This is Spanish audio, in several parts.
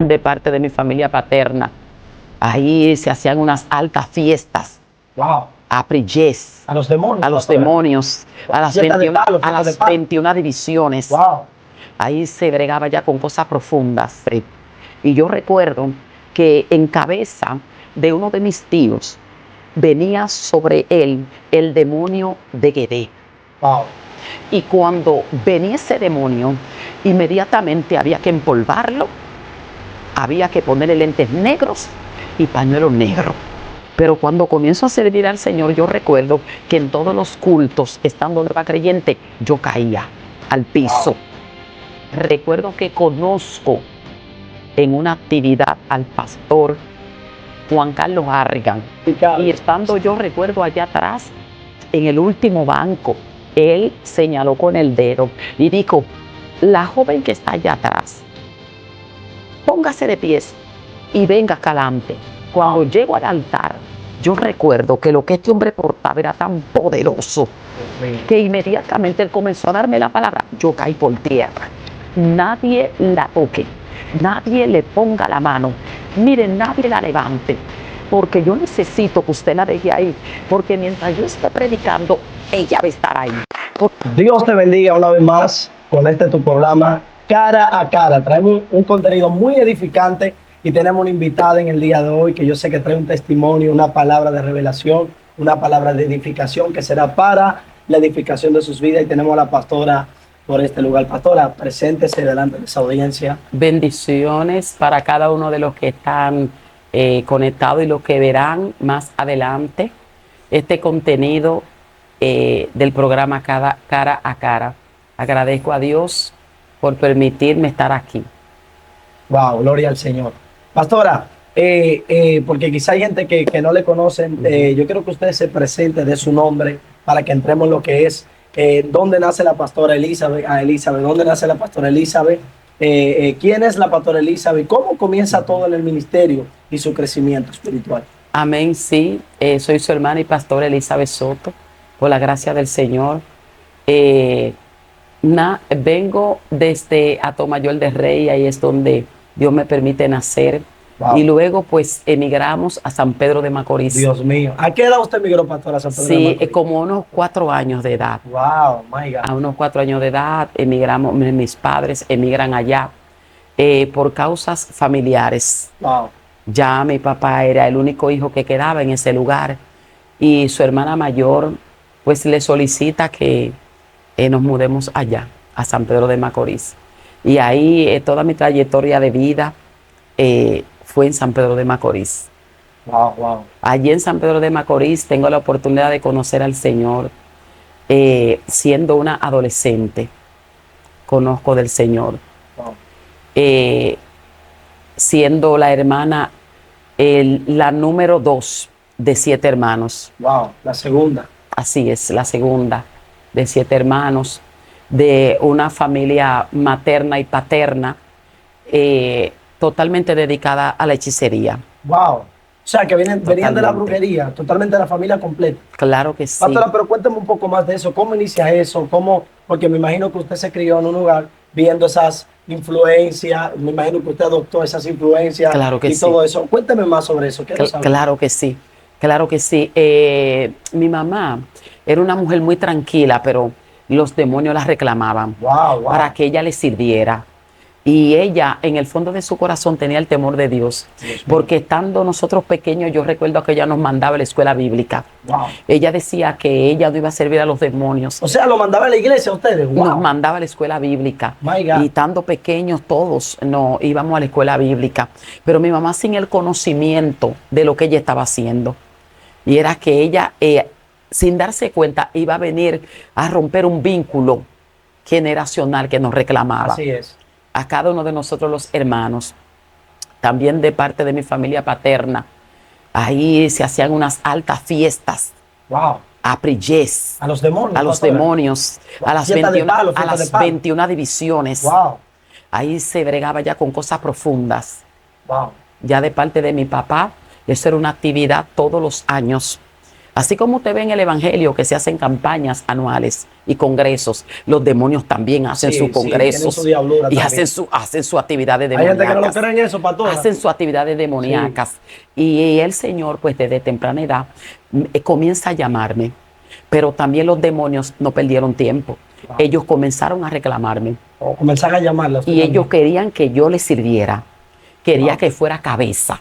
de parte de mi familia paterna. Ahí se hacían unas altas fiestas. Wow. A Prillés, A los demonios. a los demonios, a las, Fiesta de 21, palo, a fiesta de las palo. 21 divisiones. Wow. Ahí se bregaba ya con cosas profundas. Y yo recuerdo que en cabeza de uno de mis tíos venía sobre él el demonio de Guedé. Wow. Y cuando venía ese demonio, inmediatamente había que empolvarlo, había que ponerle lentes negros y pañuelo negro. Pero cuando comienzo a servir al Señor, yo recuerdo que en todos los cultos, estando nueva creyente, yo caía al piso. Recuerdo que conozco en una actividad al pastor Juan Carlos Argan. Y estando yo, recuerdo allá atrás, en el último banco, él señaló con el dedo y dijo: la joven que está allá atrás, póngase de pies y venga acá adelante. Cuando llego al altar, yo recuerdo que lo que este hombre portaba era tan poderoso que inmediatamente él comenzó a darme la palabra. Yo caí por tierra. Nadie la toque, nadie le ponga la mano, miren, nadie la levante, porque yo necesito que usted la deje ahí, porque mientras yo esté predicando, ella va a estar ahí. Dios te bendiga una vez más con tu programa Cara a Cara. Traemos un contenido muy edificante y tenemos una invitada en el día de hoy que yo sé que trae un testimonio, una palabra de revelación, una palabra de edificación que será para la edificación de sus vidas. Y tenemos a la pastora por este lugar. Pastora, preséntese delante de esa audiencia. Bendiciones para cada uno de los que están conectados y los que verán más adelante este contenido del programa Cara a Cara. Agradezco a Dios por permitirme estar aquí. Wow, gloria al Señor. Pastora, porque quizá hay gente que no le conocen, yo quiero que usted se presente de su nombre para que entremos en lo que es dónde nace la pastora Elizabeth, dónde nace la pastora Elizabeth, quién es la pastora Elizabeth, cómo comienza todo en el ministerio y su crecimiento espiritual. Amén, sí, soy su hermana y pastora Elizabeth Soto, por la gracia del Señor. Vengo desde Atomayor de Rey, ahí es donde Dios me permite nacer. Wow. Y luego pues emigramos a San Pedro de Macorís. Dios mío. ¿A qué edad usted emigró, pastora, a San Pedro de Macorís? Sí, como unos 4 años de edad. Wow, my God. A unos 4 años de edad emigramos, mis padres emigran allá por causas familiares. Wow. Ya mi papá era el único hijo que quedaba en ese lugar y su hermana mayor pues le solicita que nos mudemos allá, a San Pedro de Macorís. Y ahí toda mi trayectoria de vida fue en San Pedro de Macorís. Wow, wow. Allí en San Pedro de Macorís tengo la oportunidad de conocer al Señor siendo una adolescente. Conozco del Señor. Wow. Siendo la hermana, la número 2 de 7 hermanos. Wow, la segunda. Así es, la segunda de 7 hermanos, de una familia materna y paterna totalmente dedicada a la hechicería. Wow. O sea, que venían de la brujería, totalmente de la familia completa. Claro que sí. Pastora, pero cuéntame un poco más de eso. ¿Cómo inicia eso? ¿Cómo? Porque me imagino que usted se crió en un lugar viendo esas influencias. Me imagino que usted adoptó esas influencias. Claro que y sí. Todo eso. Cuéntame más sobre eso. Claro que sí. Claro que sí. Mi mamá era una mujer muy tranquila, pero los demonios la reclamaban para que ella les sirviera. Y ella, en el fondo de su corazón, tenía el temor de Dios. Porque estando nosotros pequeños, yo recuerdo que ella nos mandaba a la escuela bíblica. Wow. Ella decía que ella no iba a servir a los demonios. O sea, ¿lo mandaba a la iglesia a ustedes? Wow. Nos mandaba a la escuela bíblica. My God. Y estando pequeños todos no íbamos a la escuela bíblica. Pero mi mamá sin el conocimiento de lo que ella estaba haciendo. Y era que ella, sin darse cuenta, iba a venir a romper un vínculo generacional que nos reclamaba. Así es. A cada uno de nosotros los hermanos, también de parte de mi familia paterna, ahí se hacían unas altas fiestas. Wow. A Prillés. A los demonios. A los demonios. Wow. A las 21 divisiones. Wow. Ahí se bregaba ya con cosas profundas. Wow. Ya de parte de mi papá, eso era una actividad todos los años. Así como usted ve en el Evangelio que se hacen campañas anuales y congresos, los demonios también hacen sus congresos su diablura y también. hacen sus actividades Hay gente que no lo demoníacas. cree en eso, pastora. Hacen sus actividades demoníacas. Y el Señor, pues desde temprana edad, comienza a llamarme. Pero también los demonios no perdieron tiempo. Wow. Ellos comenzaron a reclamarme. O comenzaron a llamarla. Y ellos querían que yo les sirviera. Quería Wow. que fuera cabeza.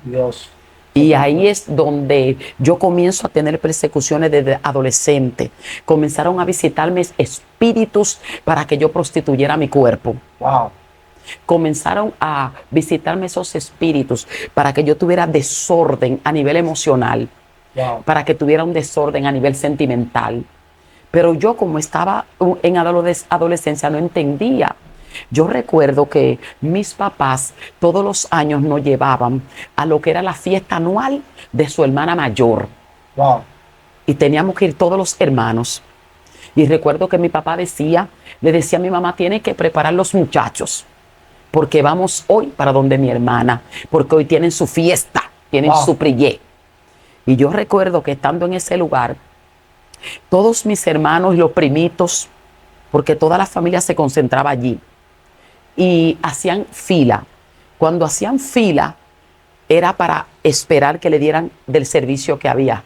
Dios. Y ahí es donde yo comienzo a tener persecuciones desde adolescente. Comenzaron a visitarme espíritus para que yo prostituyera mi cuerpo. Wow. Comenzaron a visitarme esos espíritus para que yo tuviera desorden a nivel emocional, Wow. para que tuviera un desorden a nivel sentimental. Pero yo, como estaba en adolescencia, no entendía. Yo recuerdo que mis papás todos los años nos llevaban a lo que era la fiesta anual de su hermana mayor. Wow. Y teníamos que ir todos los hermanos. Y recuerdo que mi papá le decía a mi mamá, tiene que preparar los muchachos, porque vamos hoy para donde mi hermana, porque hoy tienen su fiesta, tienen Wow. su prié. Y yo recuerdo que estando en ese lugar, todos mis hermanos y los primitos, porque toda la familia se concentraba allí, y hacían fila. Cuando hacían fila, era para esperar que le dieran del servicio que había.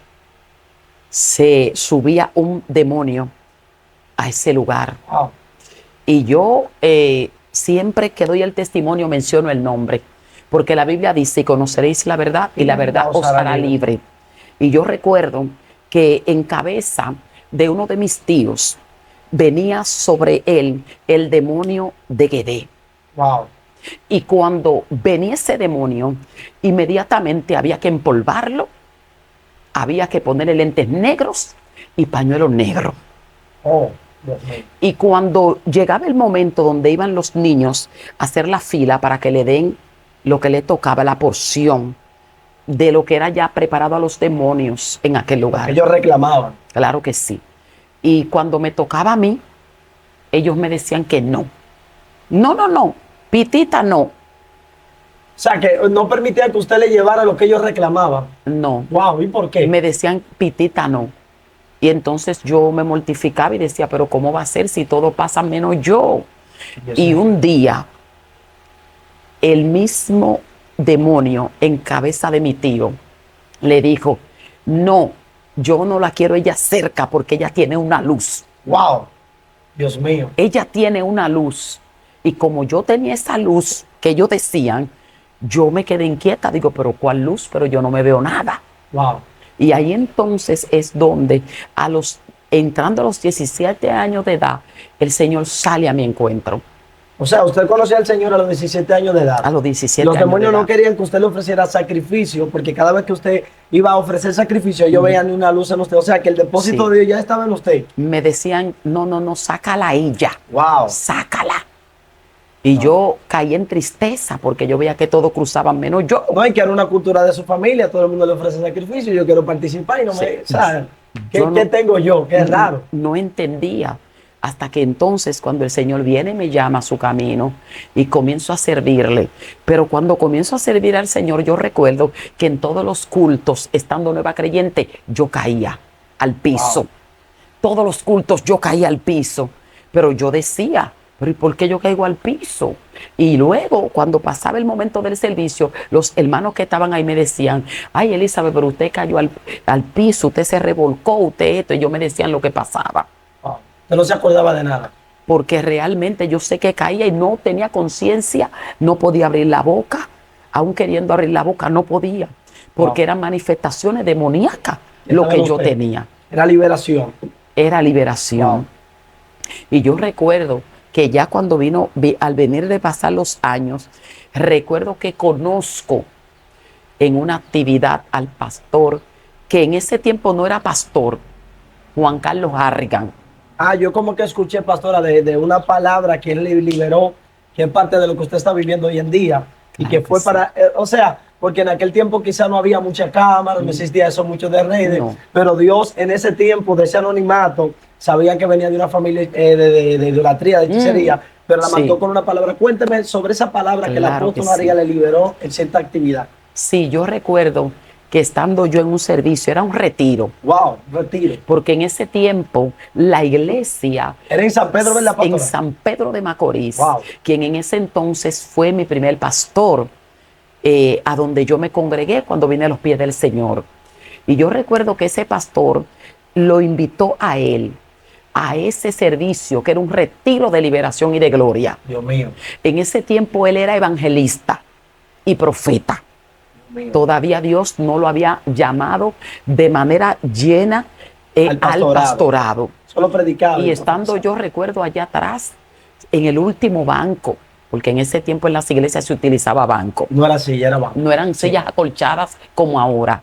Se subía un demonio a ese lugar. Wow. Y yo siempre que doy el testimonio menciono el nombre, porque la Biblia dice, y conoceréis la verdad, y la verdad os hará libre. Y yo recuerdo que en cabeza de uno de mis tíos venía sobre él el demonio de Guedé. Wow. Y cuando venía ese demonio, inmediatamente había que empolvarlo, había que ponerle lentes negros y pañuelo negro. Oh, Dios mío. Y cuando llegaba el momento donde iban los niños a hacer la fila para que le den lo que le tocaba, la porción de lo que era ya preparado a los demonios en aquel lugar. Ellos reclamaban. Claro que sí. Y cuando me tocaba a mí, ellos me decían que no. No, pitita no. O sea, que no permitía que usted le llevara lo que ellos reclamaban. No. Wow, ¿y por qué? Me decían pitita no. Y entonces yo me mortificaba y decía, pero ¿cómo va a ser si todo pasa menos yo? Dios Y mío. un día, el mismo demonio en cabeza de mi tío le dijo, no, yo no la quiero ella cerca porque ella tiene una luz. Wow. Dios mío. Ella tiene una luz. Y como yo tenía esa luz que ellos decían, yo me quedé inquieta. Digo, pero ¿cuál luz? Pero yo no me veo nada. Wow. Y ahí entonces es donde entrando a los 17 años de edad, el Señor sale a mi encuentro. O sea, usted conocía al Señor a los 17 años de edad. A los 17 Los años demonios de edad. no querían que usted le ofreciera sacrificio, porque cada vez que usted iba a ofrecer sacrificio, ellos veían una luz en usted. O sea, que el depósito Sí. de Dios ya estaba en usted. Me decían, no, sácala a ella. Wow. Sácala. Y yo caí en tristeza porque yo veía que todos cruzaban menos yo. No, y que era una cultura de su familia, todo el mundo le ofrece sacrificio, yo quiero participar y no Sí. me... O sea, Yo no- ¿qué tengo yo? Qué raro. No entendía. Hasta que entonces cuando el Señor viene me llama a su camino y comienzo a servirle. Pero cuando comienzo a servir al Señor, yo recuerdo que en todos los cultos, estando nueva creyente, yo caía al piso. Wow. Todos los cultos yo caía al piso. Pero yo decía, pero ¿y por qué yo caigo al piso? Y luego, cuando pasaba el momento del servicio, los hermanos que estaban ahí me decían, ay, Elizabeth, pero usted cayó al piso, usted se revolcó, usted esto. Y yo me decían lo que pasaba. Wow. Usted no se acordaba de nada. Porque realmente yo sé que caía y no tenía conciencia, no podía abrir la boca, aún queriendo abrir la boca no podía, porque Wow. eran manifestaciones demoníacas ¿Qué lo estaba que en yo usted? tenía, Era liberación. era liberación. Wow. Y yo recuerdo que ya cuando al venir de pasar los años, recuerdo que conozco en una actividad al pastor, que en ese tiempo no era pastor, Juan Carlos Harrigan. Ah, yo como que escuché, pastora, de una palabra que él le liberó, que es parte de lo que usted está viviendo hoy en día. Y Claro que que fue sí. para, o sea, porque en aquel tiempo quizá no había mucha cámara, no existía eso mucho de redes, No. pero Dios en ese tiempo de ese anonimato sabía que venía de una familia de idolatría, de hechicería, pero la Sí. mató con una palabra. Cuénteme sobre esa palabra que el Claro apóstol que María sí. le liberó en cierta actividad. Sí, yo recuerdo que estando yo en un servicio, era un retiro, Wow, retiro. porque en ese tiempo la iglesia Era en San Pedro, ¿verdad, en pastora? San Pedro de Macorís, Wow. quien en ese entonces fue mi primer pastor, a donde yo me congregué cuando vine a los pies del Señor. Y yo recuerdo que ese pastor lo invitó a él a ese servicio, que era un retiro de liberación y de gloria. Dios mío. En ese tiempo él era evangelista y profeta. Dios mío. Todavía Dios no lo había llamado de manera llena Al pastorado. al pastorado. Solo predicaba. Y estando yo, recuerdo, allá atrás, en el último banco, porque en ese tiempo en las iglesias se utilizaba banco. No era así, era banco. No eran sillas acolchadas como ahora.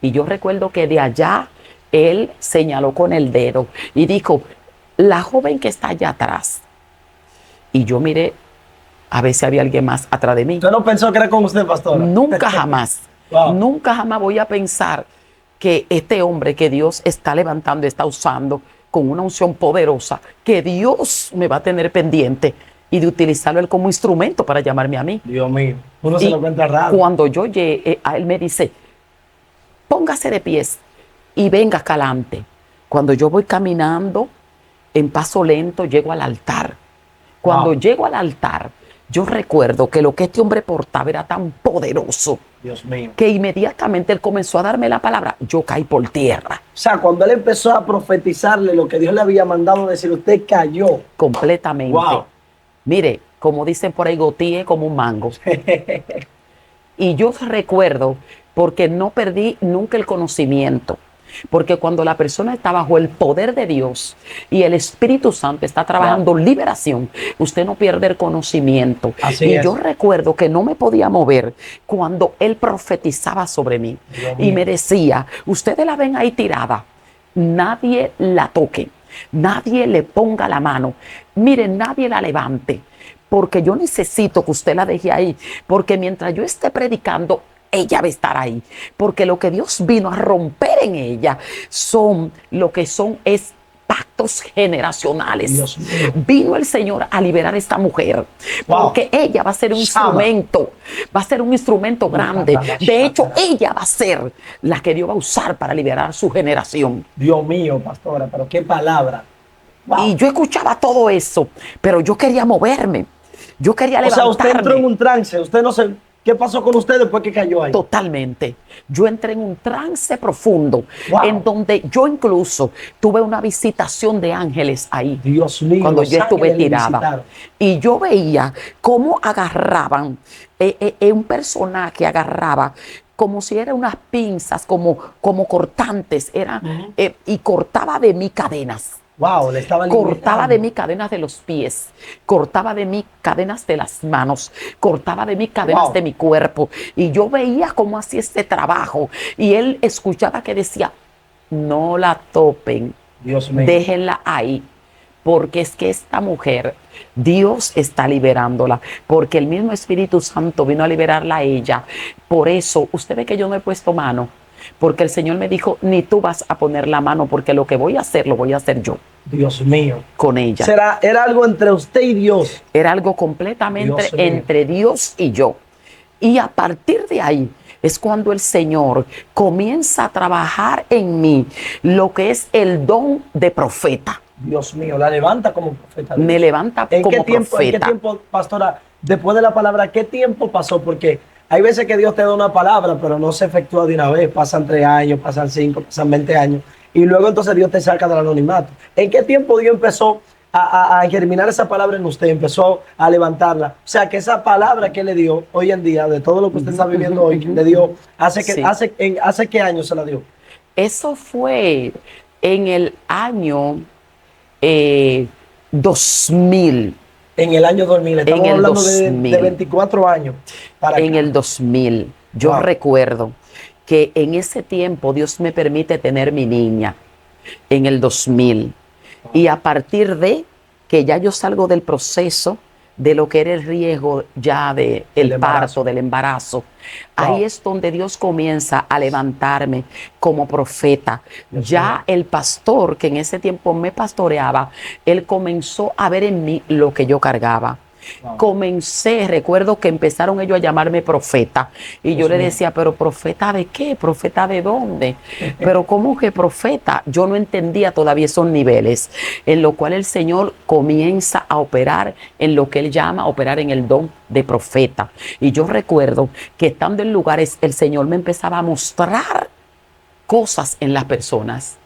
Y yo recuerdo que de allá él señaló con el dedo y dijo, la joven que está allá atrás. Y yo miré a ver si había alguien más atrás de mí. ¿Usted no pensó que era con usted, pastora? Nunca jamás, Wow. nunca jamás voy a pensar que este hombre que Dios está levantando, está usando con una unción poderosa, que Dios me va a tener pendiente y de utilizarlo él como instrumento para llamarme a mí. Dios mío. Uno se Y lo cuenta raro. cuando yo llegué, a él me dice, póngase de pies y venga acá adelante. Cuando yo voy caminando en paso lento, llego al altar. Cuando Wow. llego al altar, yo recuerdo que lo que este hombre portaba era tan poderoso Dios mío. que inmediatamente él comenzó a darme la palabra. Yo caí por tierra O sea, cuando él empezó a profetizarle lo que Dios le había mandado decir, usted cayó. completamente. Wow. Mire, como dicen por ahí, goteé como un mango. Y yo recuerdo, porque no perdí nunca el conocimiento, porque cuando la persona está bajo el poder de Dios y el Espíritu Santo está trabajando liberación, usted no pierde el conocimiento. Así y es. yo recuerdo que no me podía mover cuando él profetizaba sobre mí Dios y mío. me decía, ustedes la ven ahí tirada, nadie la toque, nadie le ponga la mano, miren, nadie la levante, porque yo necesito que usted la deje ahí, porque mientras yo esté predicando, ella va a estar ahí, porque lo que Dios vino a romper en ella son lo que son es pactos generacionales. Dios mío. Vino el Señor a liberar a esta mujer, Wow. porque ella va a ser un Shama. instrumento, va a ser un instrumento grande. De hecho, ella va a ser la que Dios va a usar para liberar su generación. Dios mío, pastora, pero qué palabra. Wow. Y yo escuchaba todo eso, pero yo quería moverme, yo quería O sea, usted entró en levantarme. un trance. Usted no se... ¿Qué pasó con usted después que cayó ahí? Totalmente. Yo entré en un trance profundo, Wow. en donde yo incluso tuve una visitación de ángeles ahí, Dios mío. cuando los yo estuve ángeles le tirada. visitaron. Y yo veía cómo agarraban, un personaje agarraba como si eran unas pinzas, como cortantes, y cortaba de mí cadenas. Wow, le estaban Cortaba de limitando. mí cadenas de los pies, cortaba de mí cadenas de las manos, cortaba de mí cadenas Wow. de mi cuerpo. Y yo veía cómo hacía este trabajo. Y él escuchaba que decía, no la topen, Dios mío. déjenla ahí. Porque es que esta mujer, Dios está liberándola, porque el mismo Espíritu Santo vino a liberarla a ella. Por eso, usted ve que yo no he puesto mano, porque el Señor me dijo, ni tú vas a poner la mano, porque lo que voy a hacer, lo voy a hacer yo Dios mío. con ella. Era algo entre usted y Dios. Era algo completamente Dios mío. entre Dios y yo. Y a partir de ahí es cuando el Señor comienza a trabajar en mí lo que es el don de profeta. Dios mío, la levanta como profeta. Me levanta ¿En como qué tiempo, profeta. ¿En qué tiempo, pastora, después de la palabra, qué tiempo pasó? Porque hay veces que Dios te da una palabra, pero no se efectúa de una vez. Pasan 3 años, pasan 5, pasan 20 años. Y luego entonces Dios te saca del anonimato. ¿En qué tiempo Dios empezó a germinar esa palabra en usted? Empezó a levantarla. O sea, que esa palabra que le dio hoy en día, de todo lo que usted está viviendo hoy, que le dio, Sí. ¿hace qué años se la dio? Eso fue en el año 2000. En el año 2000. Estamos el hablando 2000. de 24 años. Para En acá. el 2000. Yo Wow. recuerdo que en ese tiempo Dios me permite tener mi niña, en el 2000. Y a partir de que ya yo salgo del proceso de lo que era el riesgo ya de el parto, del embarazo, ahí es donde Dios comienza a levantarme como profeta. Ya el pastor que en ese tiempo me pastoreaba, él comenzó a ver en mí lo que yo cargaba. Recuerdo que empezaron ellos a llamarme profeta. Y yo le decía, pero ¿profeta de qué? ¿Profeta de dónde? Pero ¿cómo que profeta? Yo no entendía todavía esos niveles, en lo cual el Señor comienza a operar en lo que Él llama operar en el don de profeta. Y yo recuerdo que estando en lugares, el Señor me empezaba a mostrar cosas en las personas.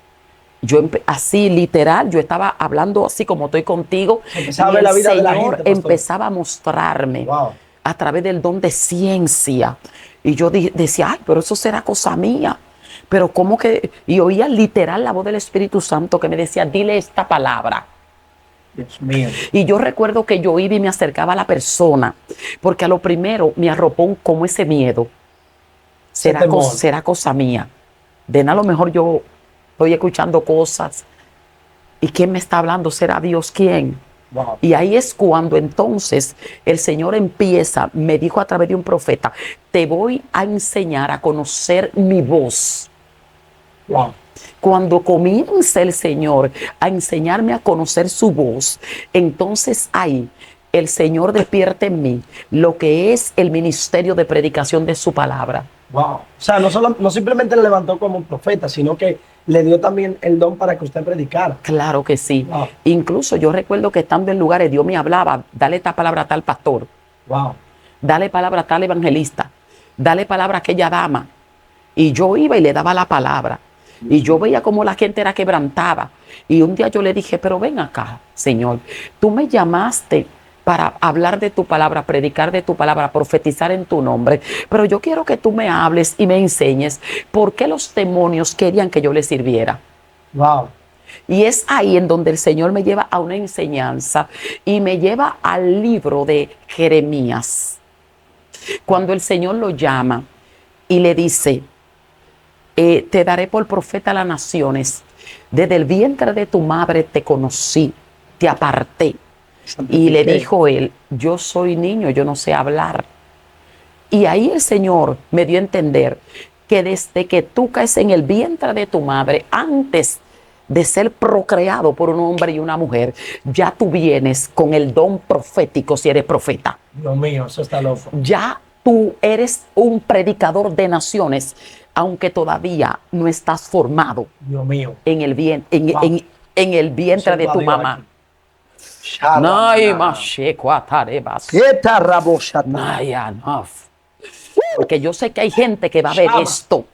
Así literal, yo estaba hablando así como estoy contigo, y el Señor empezaba a mostrarme a través del don de ciencia. Y yo decía, ay, pero eso será cosa mía. Pero ¿cómo que? Y oía literal la voz del Espíritu Santo que me decía, dile esta palabra. Dios mío. Y yo recuerdo que yo iba y me acercaba a la persona, porque a lo primero me arropó como ese miedo. Será cosa mía. De nada, a lo mejor yo estoy escuchando cosas. ¿Y quién me está hablando? ¿Será Dios quién? Wow. Y ahí es cuando entonces el Señor me dijo a través de un profeta, te voy a enseñar a conocer mi voz. Wow. Cuando comienza el Señor a enseñarme a conocer su voz, entonces ahí el Señor despierta en mí lo que es el ministerio de predicación de su palabra. Wow. O sea, no simplemente le levantó como un profeta, sino que le dio también el don para que usted predicara. Claro que sí. Wow. Incluso yo recuerdo que estando en lugares, Dios me hablaba, dale esta palabra a tal pastor. Wow. Dale palabra a tal evangelista. Dale palabra a aquella dama. Y yo iba y le daba la palabra. Y yo veía cómo la gente era quebrantada. Y un día yo le dije, pero ven acá, Señor, tú me llamaste para hablar de tu palabra, predicar de tu palabra, profetizar en tu nombre. Pero yo quiero que tú me hables y me enseñes por qué los demonios querían que yo les sirviera. Wow. Y es ahí en donde el Señor me lleva a una enseñanza y me lleva al libro de Jeremías. Cuando el Señor lo llama y le dice, te daré por profeta a las naciones. Desde el vientre de tu madre te conocí, te aparté. Y le dijo él, yo soy niño, yo no sé hablar. Y ahí el Señor me dio a entender que desde que tú caes en el vientre de tu madre, antes de ser procreado por un hombre y una mujer, ya tú vienes con el don profético si eres profeta. Dios mío, eso está loco. Ya tú eres un predicador de naciones, aunque todavía no estás formado. Dios mío. En el vientre de tu mamá. Porque yo sé que hay gente que va a ver esto.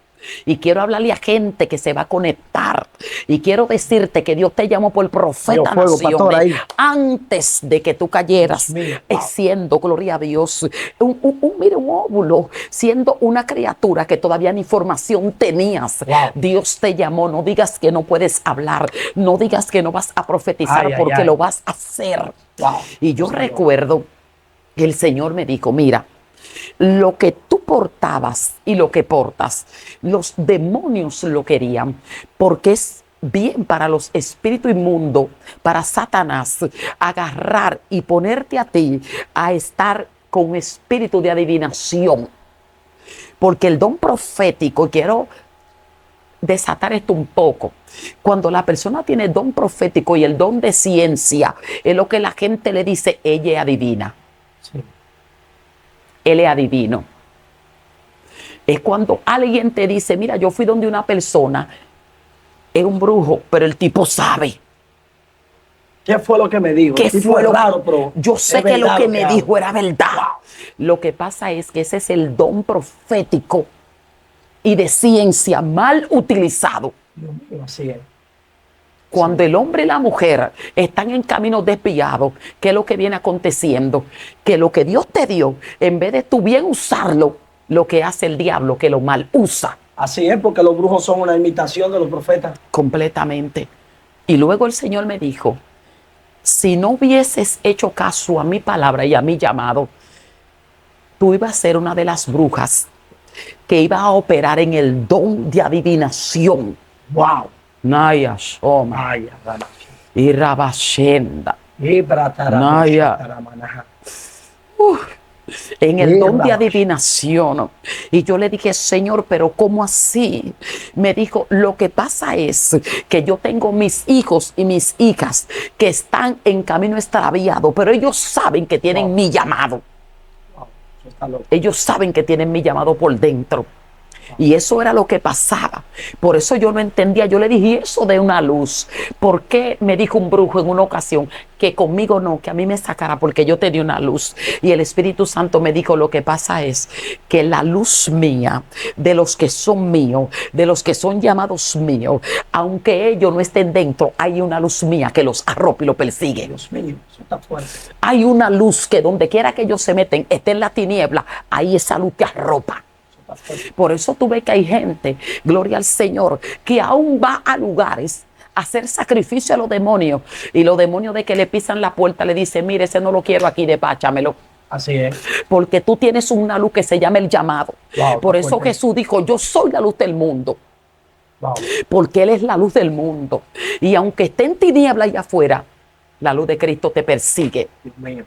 Y quiero hablarle a gente que se va a conectar. Y quiero decirte que Dios te llamó por profeta naciones antes de que tú cayeras, siendo, gloria a Dios, un óvulo, siendo una criatura que todavía ni formación tenías. Dios te llamó. No digas que no puedes hablar. No digas que no vas a profetizar, porque lo vas a hacer. Y yo recuerdo que el Señor me dijo, mira, lo que tú portabas y lo que portas, los demonios lo querían, porque es bien para los espíritus inmundos, para Satanás, agarrar y ponerte a ti a estar con espíritu de adivinación. Porque el don profético, y quiero desatar esto un poco, cuando la persona tiene el don profético y el don de ciencia, es lo que la gente le dice, ella es adivina. Sí. Él es adivino. Es cuando alguien te dice, mira, yo fui donde una persona, es un brujo, pero el tipo sabe. ¿Qué fue lo que me dijo? ¿Qué fue lo raro, pero yo sé que lo que me dijo era verdad. Lo que pasa es que ese es el don profético y de ciencia mal utilizado. Dios mío, así es. Cuando el hombre y la mujer están en caminos desviados, ¿qué es lo que viene aconteciendo? Que lo que Dios te dio, en vez de tú bien usarlo, lo que hace el diablo, que lo mal usa. Así es, porque los brujos son una imitación de los profetas. Completamente. Y luego el Señor me dijo, si no hubieses hecho caso a mi palabra y a mi llamado, tú ibas a ser una de las brujas que iba a operar en el don de adivinación. ¡Wow! Naya Shoma. Y Rabashenda. Naya. en el don de Mierda. adivinación. Y yo le dije, Señor, pero ¿cómo así? Me dijo, lo que pasa es que yo tengo mis hijos y mis hijas que están en camino extraviado, pero ellos saben que tienen Wow. mi llamado. Wow, eso está loco. Ellos saben que tienen mi llamado por dentro. Y eso era lo que pasaba. Por eso yo no entendía. Yo le dije eso de una luz. ¿Por qué me dijo un brujo en una ocasión que conmigo no, que a mí me sacara porque yo te di una luz? Y el Espíritu Santo me dijo, lo que pasa es que la luz mía, de los que son míos, de los que son llamados míos, aunque ellos no estén dentro, hay una luz mía que los arropa y los persigue. Dios mío, eso está fuerte. Hay una luz que donde quiera que ellos se meten, esté en la tiniebla, ahí esa luz te arropa. Por eso tú ves que hay gente, gloria al Señor, que aún va a lugares a hacer sacrificio a los demonios, y los demonios de que le pisan la puerta le dicen, mire, ese no lo quiero aquí, despáchamelo. Así es. Porque tú tienes una luz que se llama el llamado. Wow, por qué eso fuerte. Jesús dijo, yo soy la luz del mundo. Wow. Porque Él es la luz del mundo. Y aunque esté en tiniebla allá afuera, la luz de Cristo te persigue. Dios mío.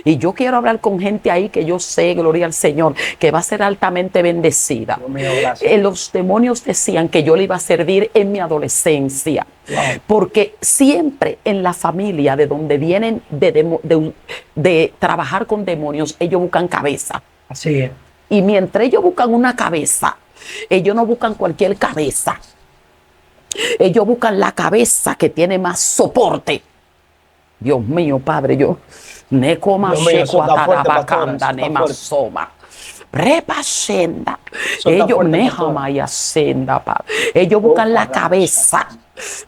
Y yo quiero hablar con gente ahí que yo sé, gloria al Señor, que va a ser altamente bendecida. Dios mío, gracias. Los demonios decían que yo le iba a servir en mi adolescencia. Wow. Porque siempre en la familia de donde vienen de trabajar con demonios, ellos buscan cabeza. Así es. Y mientras ellos buscan una cabeza, ellos no buscan cualquier cabeza. Ellos buscan la cabeza que tiene más soporte. Dios mío, Padre, yo Nekoma Dios mío, eso está fuerte, pastora, eso está nemasoma. Repasenda. Eso está Ellos fuerte, nejamaya senda, Padre. Ellos buscan la cabeza.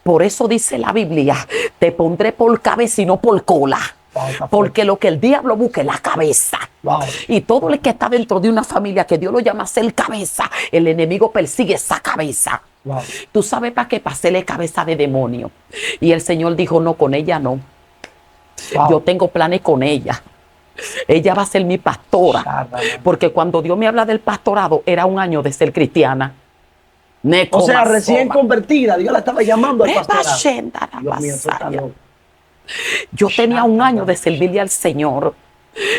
Por eso dice la Biblia, te pondré por cabeza y no por cola. Wow, está fuerte. Porque lo que el diablo busca es la cabeza. Wow. Y todo el que está dentro de una familia que Dios lo llama a ser cabeza, el enemigo persigue esa cabeza. Wow. Tú sabes para qué, para hacerle cabeza de demonio. Y el Señor dijo, no, con ella no. Wow. Yo tengo planes con ella. Ella va a ser mi pastora. Porque cuando Dios me habla del pastorado, era un año de ser cristiana. O sea, recién convertida, Dios la estaba llamando al pastorado. Repasenda, Dios mío, eso está loco. Yo tenía un año de servirle al Señor.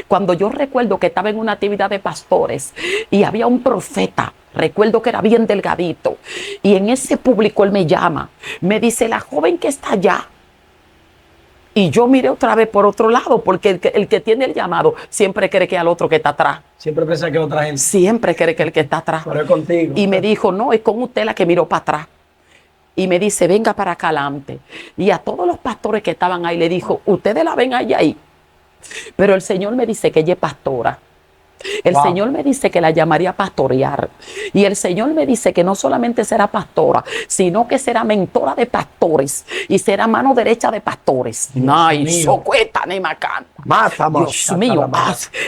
Cuando yo recuerdo que estaba en una actividad de pastores y había un profeta, recuerdo que era bien delgadito, y en ese público él me llama, me dice, la joven que está allá. Y yo miré otra vez por otro lado, porque el que tiene el llamado siempre cree que es al otro que está atrás. Siempre pensé que otra gente. Siempre cree que el que está atrás. Pero es contigo. Y me dijo, no, es con usted la que miró para atrás. Y me dice, venga para acá adelante. Y a todos los pastores que estaban ahí le dijo, ustedes la ven allá ahí. Pero el Señor me dice que ella es pastora. El Wow. Señor me dice que la llamaría a pastorear. Y el Señor me dice que no solamente será pastora, sino que será mentora de pastores y será mano derecha de pastores. Ay, mío. socueta, ni macán. Dios mío,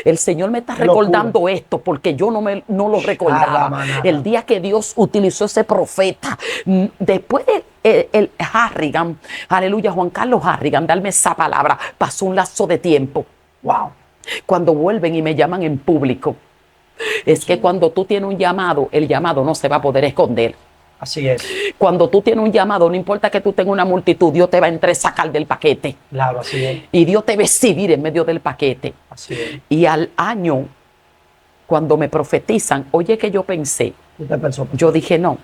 el Señor me está Qué locura. recordando esto porque yo no lo recordaba. Nada. El día que Dios utilizó ese profeta, después de el Harrigan, aleluya, Juan Carlos Harrigan, darme esa palabra, pasó un lazo de tiempo. Wow. Cuando vuelven y me llaman en público, es que cuando tú tienes un llamado, el llamado no se va a poder esconder. Así es. Cuando tú tienes un llamado, no importa que tú tengas una multitud, Dios te va a entrar a sacar del paquete. Claro, así es. Y Dios te va a exhibir en medio del paquete. Así es. Y al año, cuando me profetizan, oye que yo pensé, Usted pensó. yo dije no,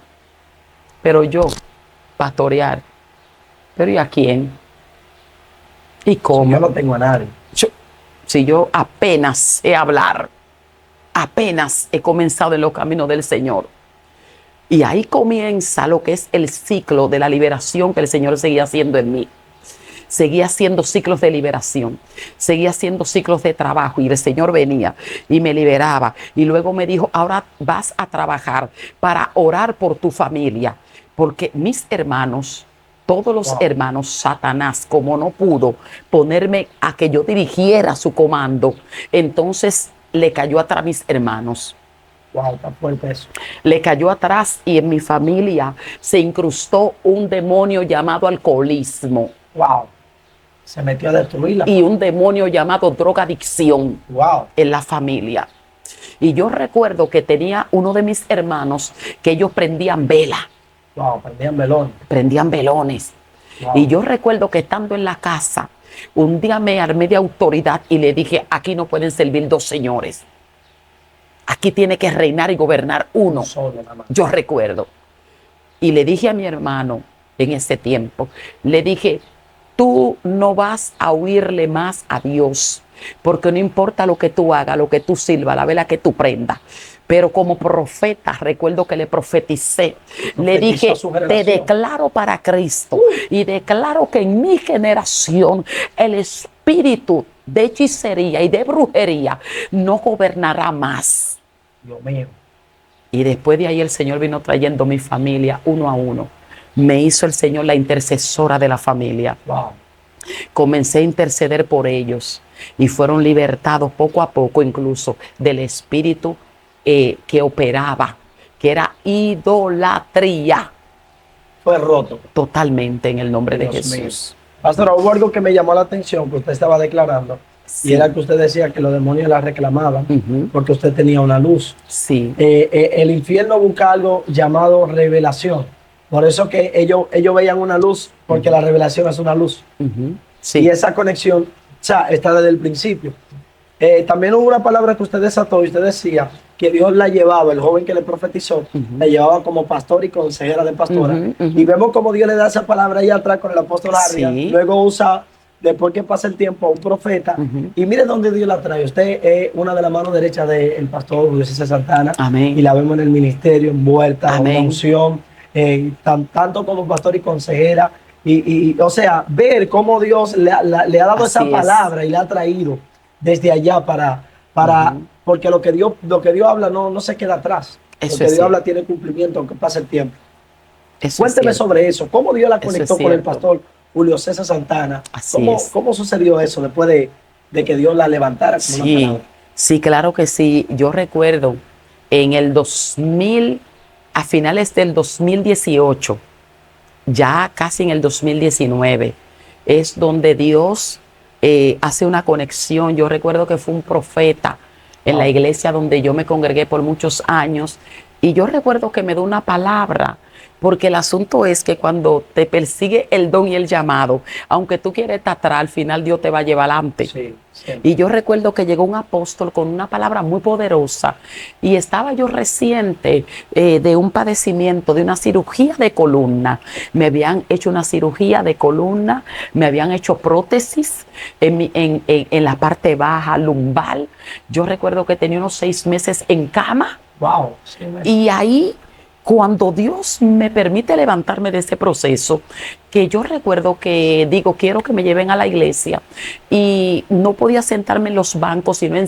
pero yo, pastorear, pero ¿y a quién? ¿Y cómo? Yo no tengo a nadie. Si yo apenas sé hablar, apenas he comenzado en los caminos del Señor. Y ahí comienza lo que es el ciclo de la liberación que el Señor seguía haciendo en mí. Seguía haciendo ciclos de liberación, seguía haciendo ciclos de trabajo, y el Señor venía y me liberaba. Y luego me dijo, ahora vas a trabajar para orar por tu familia, porque mis hermanos, todos los hermanos, Satanás, como no pudo ponerme a que yo dirigiera su comando, entonces le cayó atrás a mis hermanos. Wow, está fuerte eso. Le cayó atrás, y en mi familia se incrustó un demonio llamado alcoholismo. Wow. Se metió a destruirla. Y un demonio llamado drogadicción Wow. en la familia. Y yo recuerdo que tenía uno de mis hermanos que ellos prendían vela, Wow, prendían velón. prendían velones. Wow. Y yo recuerdo que estando en la casa, Un día me armé de autoridad y le dije, aquí no pueden servir dos señores. Aquí tiene que reinar y gobernar uno. Solo, nada más. Yo recuerdo. Y le dije a mi hermano en ese tiempo, le dije, tú no vas a oírle más a Dios, porque no importa lo que tú hagas, lo que tú sirvas, la vela que tú prendas. Pero como profeta, recuerdo que le profeticé, le dije, te declaro para Cristo y declaro que en mi generación el espíritu de hechicería y de brujería no gobernará más. Dios mío. Y después de ahí el Señor vino trayendo mi familia uno a uno. Me hizo el Señor la intercesora de la familia. Wow. Comencé a interceder por ellos y fueron libertados poco a poco incluso del espíritu que operaba, que era idolatría. Fue roto. Totalmente en el nombre de Dios mío. Jesús. Pastor, hubo algo que me llamó la atención que usted estaba declarando. Sí. Y era que usted decía que los demonios la reclamaban Ujú. porque usted tenía una luz. Sí. El infierno busca algo llamado revelación. Por eso que ellos veían una luz, porque la revelación es una luz. Ujú. Sí. Y esa conexión, o sea, está desde el principio. También hubo una palabra que usted desató y usted decía que Dios la llevaba, el joven que le profetizó, la llevaba como pastor y consejera de pastora. Y vemos cómo Dios le da esa palabra ahí atrás con el apóstol Arria. Sí. Luego usa, después que pasa el tiempo, a un profeta. Y mire dónde Dios la trae. Usted es una de las manos derechas del pastor Julio César Santana. Amén. Y la vemos en el ministerio envuelta en Amén. una unción, tanto como pastor y consejera. O sea, ver cómo Dios le ha dado Así esa palabra y la ha traído desde allá para porque lo que Dios habla no se queda atrás. Eso Lo que es Dios cierto. habla tiene cumplimiento aunque pase el tiempo. Eso Cuénteme es cierto. sobre eso. ¿Cómo Dios la Eso conectó es con el cierto. pastor Julio César Santana? Así es. ¿Cómo sucedió eso después de que Dios la levantara con una Sí, palabra? sí, claro que sí. Yo recuerdo en el 2000, a finales del 2018, ya casi en el 2019, es donde Dios hace una conexión. Yo recuerdo que fue un profeta en la iglesia donde yo me congregué por muchos años y yo recuerdo que me dio una palabra. Porque el asunto es que cuando te persigue el don y el llamado, aunque tú quieres estar atrás, al final Dios te va a llevar adelante. Sí, siempre. Y yo recuerdo que llegó un apóstol con una palabra muy poderosa y estaba yo reciente de un padecimiento, de una cirugía de columna. Me habían hecho una cirugía de columna, me habían hecho prótesis en la parte baja lumbar. Yo recuerdo que tenía unos 6 meses en cama. Wow. Sí, Y ahí, cuando Dios me permite levantarme de ese proceso, que yo recuerdo que digo, quiero que me lleven a la iglesia y no podía sentarme en los bancos, sino en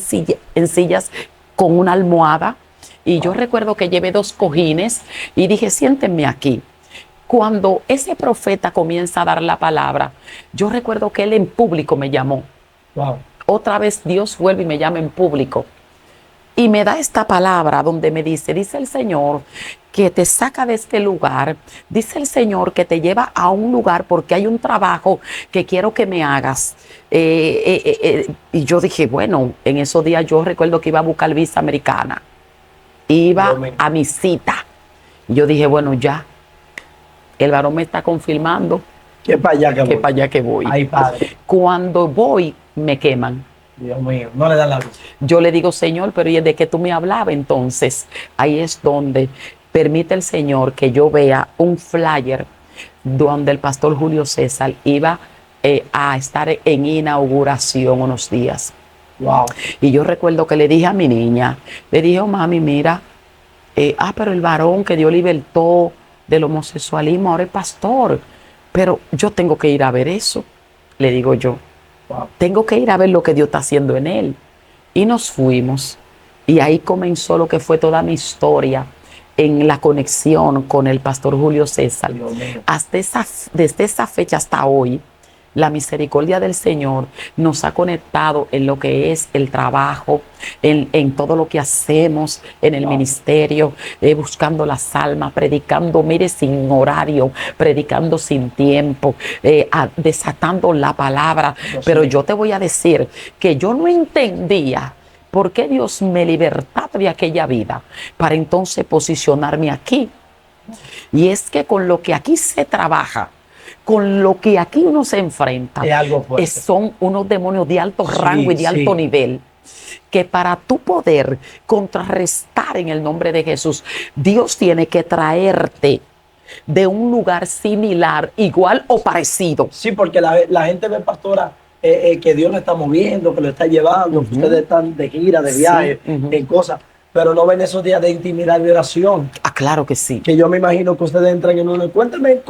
sillas con una almohada. Y yo recuerdo que llevé 2 cojines y dije, siéntenme aquí. Cuando ese profeta comienza a dar la palabra, yo recuerdo que él en público me llamó. wow. Otra vez Dios vuelve y me llama en público. Y me da esta palabra donde me dice el Señor que te saca de este lugar, dice el Señor que te lleva a un lugar porque hay un trabajo que quiero que me hagas. Y yo dije, bueno, en esos días yo recuerdo que iba a buscar visa americana, iba a mi cita. Y yo dije, bueno, ya, el varón me está confirmando Que para allá que que voy. para allá que voy. Ay, Padre. Cuando voy, me queman. Dios mío, no le dan la luz. Yo le digo, Señor, pero ¿y de qué tú me hablabas? Entonces, ahí es donde permite el Señor que yo vea un flyer donde el pastor Julio César iba a estar en inauguración unos días. Wow. Y yo recuerdo que le dije a mi niña, le dije, oh, mami, mira, pero el varón que Dios libertó del homosexualismo ahora es pastor, pero yo tengo que ir a ver eso, le digo yo. Wow. Tengo que ir a ver lo que Dios está haciendo en él. Y nos fuimos. Y ahí comenzó lo que fue toda mi historia en la conexión con el pastor Julio César. Dios mío. Desde esa fecha hasta hoy, la misericordia del Señor nos ha conectado en lo que es el trabajo, en todo lo que hacemos en el ministerio, buscando las almas, predicando, mire, sin horario, predicando sin tiempo, desatando la palabra. Pero yo te voy a decir que yo no entendía por qué Dios me libertaba de aquella vida para entonces posicionarme aquí. Y es que con lo que aquí se trabaja, con lo que aquí uno se enfrenta Es algo fuerte. son unos demonios de alto rango y de alto sí. nivel, que para tú poder contrarrestar en el nombre de Jesús, Dios tiene que traerte de un lugar similar, igual o parecido. Sí, porque la gente ve, pastora, que Dios lo está moviendo, que lo está llevando, que ustedes están de gira, de Sí, viaje, en cosas, pero no ven esos días de intimidad y de oración. Ah, claro que sí. Que yo me imagino que ustedes entran en uno. Cuéntame,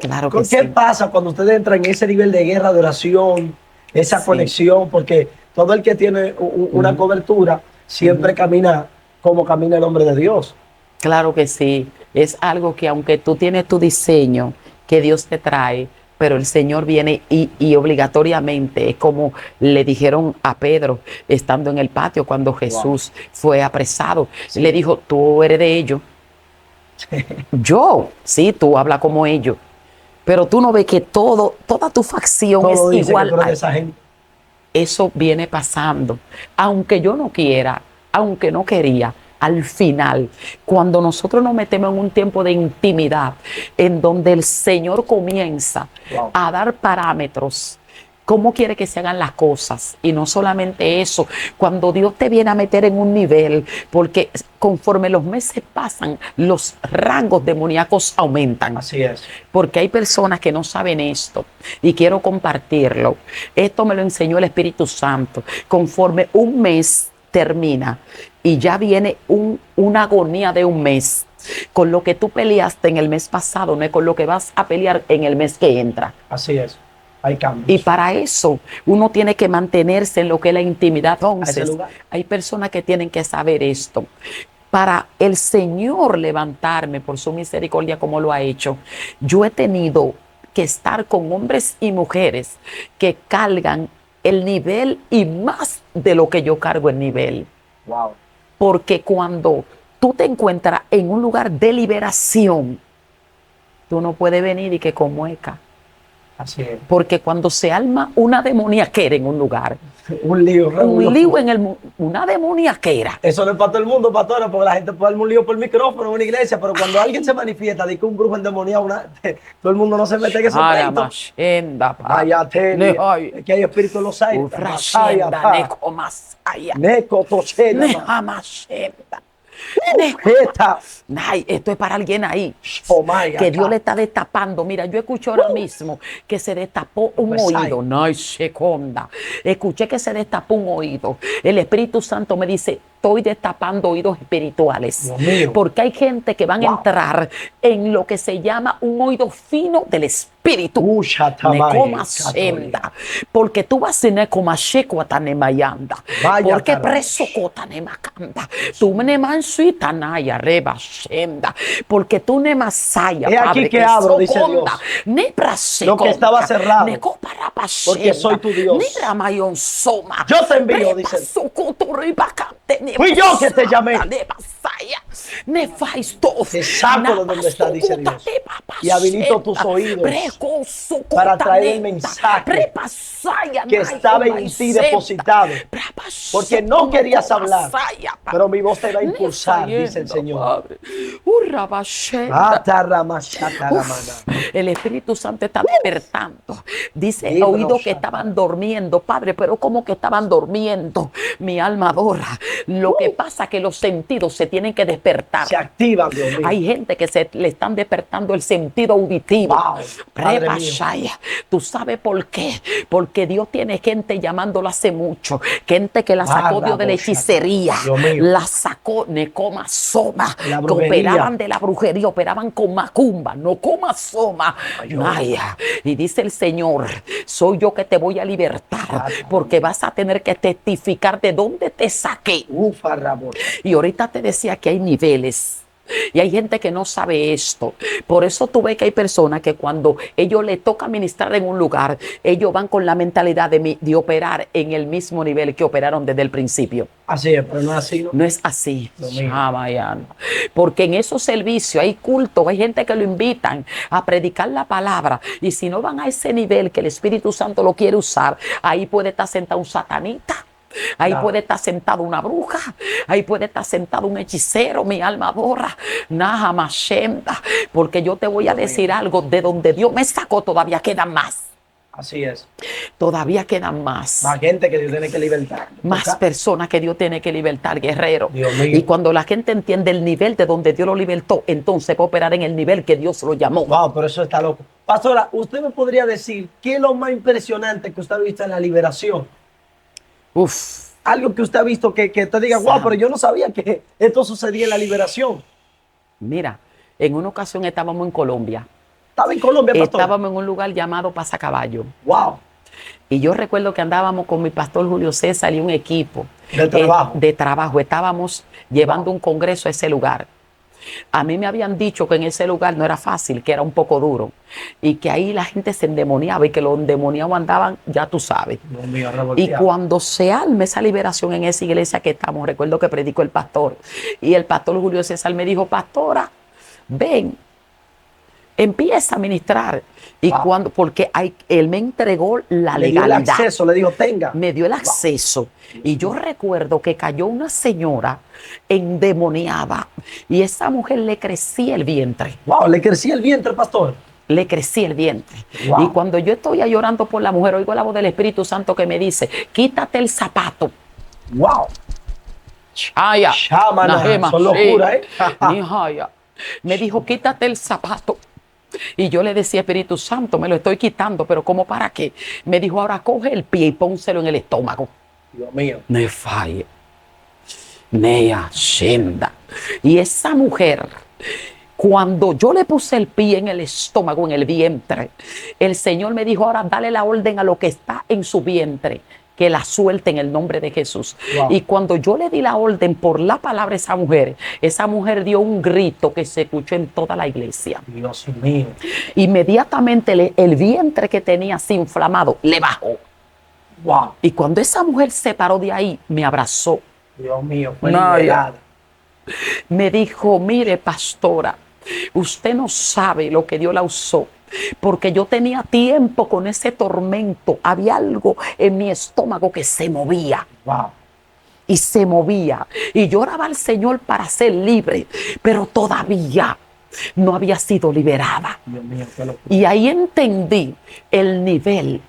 Claro que ¿qué sí. pasa cuando ustedes entran en ese nivel de guerra, de oración, esa Sí. conexión? Porque todo el que tiene una cobertura siempre camina como camina el hombre de Dios. Claro que sí. Es algo que aunque tú tienes tu diseño que Dios te trae, pero el Señor viene y obligatoriamente, es como le dijeron a Pedro estando en el patio cuando Jesús fue apresado. Le dijo, tú eres de ellos. Yo, sí, tú hablas como ellos. Pero tú no ves que toda tu facción Todo es dice igual que tú eres a de esa gente. eso. Viene pasando. Aunque yo no quiera, aunque no quería, al final, cuando nosotros nos metemos en un tiempo de intimidad, en donde el Señor comienza a dar parámetros, cómo quiere que se hagan las cosas. Y no solamente eso, cuando Dios te viene a meter en un nivel, porque conforme los meses pasan, los rangos demoníacos aumentan. Así es. Porque hay personas que no saben esto y quiero compartirlo. Esto me lo enseñó el Espíritu Santo. Conforme un mes termina y ya viene una agonía de un mes, con lo que tú peleaste en el mes pasado, no es con lo que vas a pelear en el mes que entra. Así es. Hay cambios. Y para eso uno tiene que mantenerse en lo que es la intimidad. Entonces, lugar. hay personas que tienen que saber esto. Para el Señor levantarme por su misericordia como lo ha hecho, yo he tenido que estar con hombres y mujeres que cargan el nivel y más de lo que yo cargo el nivel. Wow. Porque cuando tú te encuentras en un lugar de liberación, tú no puedes venir y que conmueca. Así es. Porque cuando se arma una demoniaquera en un lugar, Un lío. una demoniaquera. Eso no es para todo el mundo, pastora, porque la gente puede armar un lío por el micrófono en una iglesia, pero cuando alguien se manifiesta de que un brujo endemoniado, todo el mundo no se mete en esos pleitos. Vaya, que hay espíritu en los aires. Neco, tochena. Ay, esto es para alguien ahí Oh my God. que Dios le está destapando. Mira, yo escuché ahora mismo que se destapó un oído. No, seconda. Escuché que se destapó un oído. El Espíritu Santo me dice, estoy destapando oídos espirituales. Dios mío. Porque hay gente que van a entrar en lo que se llama un oído fino del Espíritu. Porque tú vas a porque preso tú porque tú ne masaya. He aquí que abro, dice Dios. Lo que estaba cerrado. Porque soy tu Dios. Yo te envío, dice. Fui yo que te llamé. Te saco de donde está, dice Dios. Y habilito tus oídos para traer el mensaje que estaba en ti depositado. Porque no querías hablar, pero mi voz te va a impulsar, dice el Señor. El Espíritu Santo está despertando. Dice el oído que estaban durmiendo, Padre, pero ¿cómo que estaban durmiendo? Mi alma adora. Lo que pasa es que los sentidos se tienen que despertar. Se activan, Dios mío. Hay gente que se le están despertando el sentido auditivo. Wow, ¿Tú sabes por qué? Porque Dios tiene gente llamándolo hace mucho. Gente que la sacó Dios de la hechicería. La sacó Necoma Soma. Que operaban de la brujería, operaban con macumba, no coma soma. Y dice el Señor, soy yo que te voy a libertar, porque vas a tener que testificar de dónde te saqué. Y ahorita te decía que hay niveles. Y hay gente que no sabe esto. Por eso tú ves que hay personas que cuando ellos les toca ministrar en un lugar, ellos van con la mentalidad de operar en el mismo nivel que operaron desde el principio. Así es, pero no es así. No es así. Porque en esos servicios hay cultos, hay gente que lo invitan a predicar la palabra. Y si no van a ese nivel que el Espíritu Santo lo quiere usar, ahí puede estar sentado un satanita Ahí Claro. puede estar sentado una bruja, ahí puede estar sentado un hechicero, mi alma adora, Nahamashenda, porque yo te voy a decir algo, de donde Dios me sacó todavía quedan más, Así es. todavía quedan más. Más gente que Dios tiene que libertar. Más Toca- personas que Dios tiene que libertar, guerrero. Dios mío. Y cuando la gente entiende el nivel de donde Dios lo libertó, entonces va a operar en el nivel que Dios lo llamó. Wow, pero eso está loco. Pastora, ¿usted me podría decir qué es lo más impresionante que usted ha visto en la liberación? Uf, Algo que usted ha visto que te diga, wow, pero yo no sabía que esto sucedía en la liberación. mira, en una ocasión estábamos en Colombia. Estaba en Colombia, pastor. Estábamos en un lugar llamado Pasacaballo. Wow. Y yo recuerdo que andábamos con mi pastor Julio César y un equipo De trabajo. de trabajo. Estábamos llevando un congreso a ese lugar. A mí me habían dicho que en ese lugar no era fácil, que era un poco duro. Y que ahí la gente se endemoniaba y que los endemoniados andaban, ya tú sabes. Dios mío, Y revolteado. cuando se arme esa liberación en esa iglesia que estamos, recuerdo que predicó el pastor. Y el pastor Julio César me dijo, pastora, ven, empieza a ministrar. Y Wow. cuando, porque él me entregó la Le dio el legalidad. acceso, le dijo, tenga. Me dio el acceso. Y yo recuerdo que cayó una señora endemoniada. Y esa mujer le crecía el vientre. Wow, le crecía el vientre, pastor. Le crecía el vientre. Wow. Y cuando yo estoy ahí llorando por la mujer, oigo la voz del Espíritu Santo que me dice, quítate el zapato. Wow. Chaya, Shamana, Nahema, son locuras, ¿eh? Nihaya. Me dijo, quítate el zapato. Y yo le decía, Espíritu Santo, me lo estoy quitando, pero ¿cómo para qué? Me dijo, ahora coge el pie y pónselo en el estómago. Dios mío. Ne falla. Nea Shenda. Y esa mujer, cuando yo le puse el pie en el estómago, en el vientre, el Señor me dijo, ahora dale la orden a lo que está en su vientre, que la suelte en el nombre de Jesús. Wow. Y cuando yo le di la orden por la palabra a esa mujer dio un grito que se escuchó en toda la iglesia. Dios mío. Inmediatamente el vientre que tenía así inflamado le bajó. Wow. Y cuando esa mujer se paró de ahí, me abrazó. Dios mío, fue No, liberada. Me dijo, mire, pastora, usted no sabe lo que Dios la usó, porque yo tenía tiempo con ese tormento. Había algo en mi estómago que se movía Wow. y se movía. Y yo oraba al Señor para ser libre, pero todavía no había sido liberada. Dios mío, qué locura. Y ahí entendí el nivel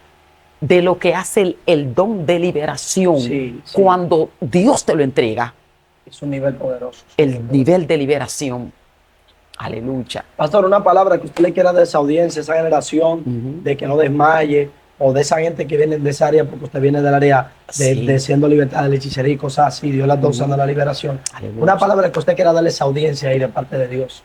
de lo que hace el don de liberación Sí, sí. cuando Dios te lo entrega. Es un nivel poderoso. El nivel de liberación. Aleluya. Pastor, una palabra que usted le quiera de esa audiencia, esa generación, de que no desmaye, o de esa gente que viene de esa área, porque usted viene del área Sí. de siendo libertad de la hechicería y cosas así, Dios la está usando en la liberación. Aleluya. Una palabra que usted quiera darle a esa audiencia ahí de parte de Dios.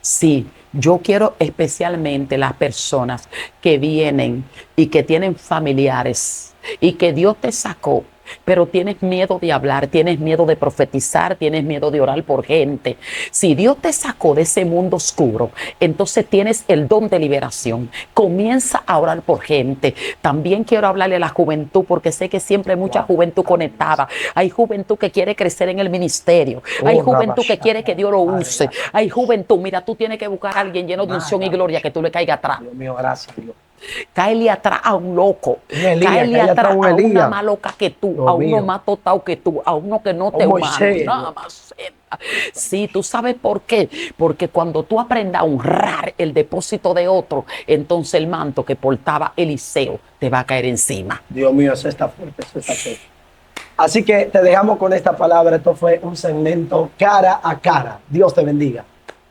Sí, yo quiero especialmente las personas que vienen y que tienen familiares y que Dios te sacó, pero tienes miedo de hablar, tienes miedo de profetizar, tienes miedo de orar por gente. Si Dios te sacó de ese mundo oscuro, entonces tienes el don de liberación. Comienza a orar por gente. También quiero hablarle a la juventud, porque sé que siempre hay mucha juventud conectada. Hay juventud que quiere crecer en el ministerio. Hay juventud que quiere que Dios lo use. Hay juventud, mira, tú tienes que buscar a alguien lleno de unción y gloria que tú le caigas atrás. Dios mío, gracias, Dios. Cáele atrás a un loco. Un Elías, Cáele cáele atrás atrás a un a una Elías. más loca que tú, Dios a uno mío. más total que tú, a uno que no te Un humano. Moisés. Nada más. Sí, tú sabes por qué. Porque cuando tú aprendas a honrar el depósito de otro, entonces el manto que portaba Eliseo te va a caer encima. Dios mío, eso está fuerte, eso está fuerte. Así que te dejamos con esta palabra. Esto fue un segmento cara a cara. Dios te bendiga.